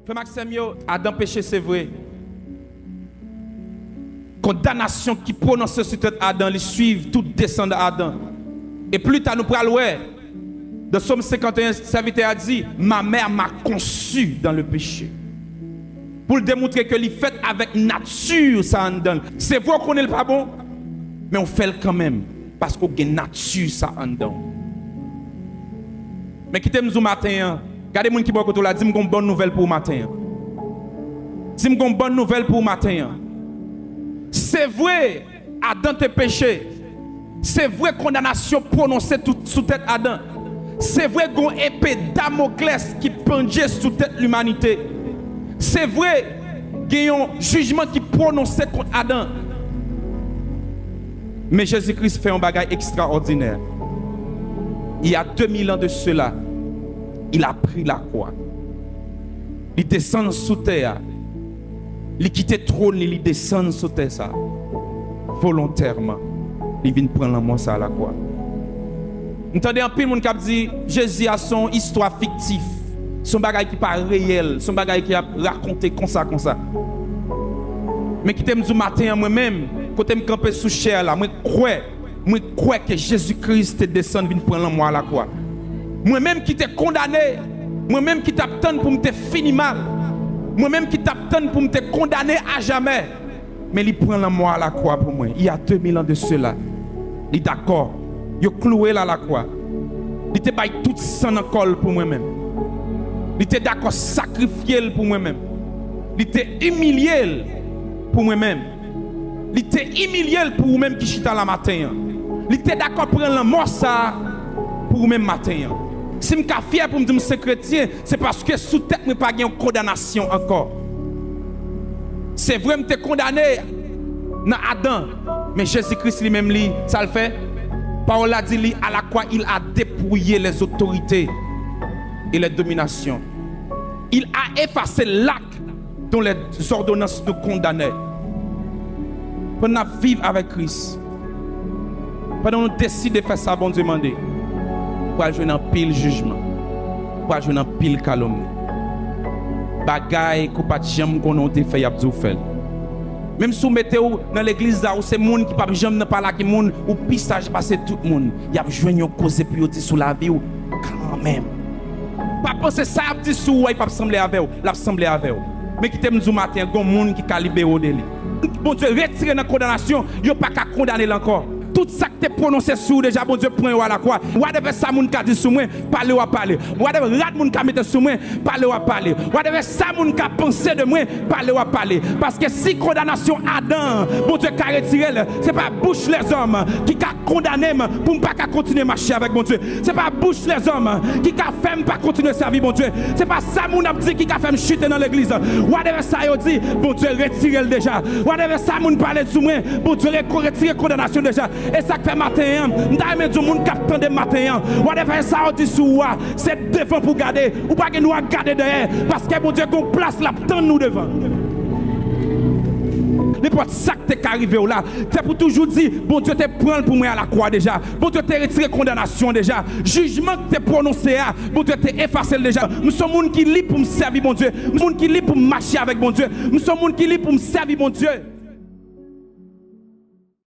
Frère Maxime, Adam péché, c'est vrai. Condamnation qui prononce sur tête Adam, les suivent tout descend d'Adam. Et plus tard nous prenons dans Somme 51, serviteur a dit, ma mère m'a conçu dans le péché. Pour démontrer que les fait avec nature ça en donne. C'est vrai qu'on est pas bon, mais on fait le quand même parce qu'on a nature ça en donne. Mais qui t'aime ce matin, regardez les gens qui sont autour là, dis-moi une bonne nouvelle pour le matin. Dis-moi une bonne nouvelle pour le matin. C'est vrai, Adam te péché. C'est vrai, condamnation prononcée sous tête Adam. C'est vrai, qu'on épée Damoclès qui pendait sous tête l'humanité. C'est vrai, qu'il y a un jugement qui prononcé contre Adam. Mais Jésus-Christ fait un bagage extraordinaire. Il y a 2000 ans de cela, il a pris la croix. Il descend sous terre. Il quitte le trône, il descend sous terre ça. Volontairement. Il vient prendre la mort ça à la croix. Vous entendez un peu de monde qui dit Jésus a son histoire fictive. Son bagage qui n'est pas réel. Son bagage qui a raconté comme ça, comme ça. Mais qui t'aime du matin moi-même, quand je me campe sous chair là, moi crois que Jésus-Christ est descendu vient prendre la mort à la croix. Moi-même qui t'ai condamné, moi-même qui t'attends pour me finir mal. Moi-même qui t'attends pour me condamner à jamais. Mais il prend la mort à la croix pour moi. Il y a 2000 ans de cela. Il est d'accord. Il a cloué là à la croix. Il était bail tout sang en col pour moi-même. Il était d'accord sacrifier pour moi-même. Il était humilié pour moi-même. Il était humilié pour vous-même qui chita la matin. Il était d'accord prendre la mort ça pour vous-même matin. Si je suis fier pour me dire que je suis chrétien, c'est parce que sous tête, je n'ai pas de condamnation encore. C'est vrai que je suis condamné dans Adam. Mais Jésus-Christ lui-même, ça le fait. Paul a dit, à la croix, il a dépouillé les autorités et les dominations. Il a effacé l'acte dont les ordonnances nous condamnaient. Pendant nous vivre avec Christ, pendant nous décider de faire ça, bon Dieu demandé, pour jouer dans pile jugement, pour jouer dans pile calomnie. Bagaille qu'on pas jamais qu'on a fait, y a fait. Même si vous mettez dans l'église là où c'est monde qui pas jamais pas là qui monde ou pissage passer tout le monde, y a joindre cause puis dire sur la vie quand même. Pas penser ça dit sous il pas sembler avec vous, l'a sembler avec vous. Mais qui t'aime du matin gon monde qui calibre au délit. Bon Dieu retire dans condamnation, yo pas qu'à condamner encore. Tout ça que tu prononcé sur déjà, bon Dieu, prend à la croix. Whatever ça moun ka dit sur moi, parlez ou à parler. Whatever rat moun ka mette sur moi, parlez ou à parler. Whatever ça moun ka pensé de moi, parlez ou à parler. Parce que si condamnation Adam, bon Dieu, ka retiré, c'est pas bouche les hommes qui ka condamné pour ne pas continuer à marcher avec mon Dieu. C'est pas bouche les hommes qui ka fait pas continuer à servir mon Dieu. C'est pas ça moun a dit qui ka fait chuter dans l'église. Whatever ça yo dit, bon Dieu, retirez le déjà. Whatever ça moun parler sur moi, bon Dieu, retirez condamnation déjà. Et ça fait matin, nous du monde qui attend de matin. Whatever ça on dit sur c'est devant pour garder. Ou pas que nous à garder derrière. Parce que mon Dieu, qu'on place là, tant nous devant. N'importe ça qui est arrivé là, c'est pour toujours dire, bon Dieu te prend pour moi à la croix déjà. Bon Dieu te retiré condamnation déjà. Jugement que te prononcé, bon Dieu te effacé déjà. Nous sommes gens qui libre pour me servir mon Dieu. Nous sommes gens qui libre pour marcher avec mon Dieu. Nous sommes gens qui libre pour me servir mon Dieu.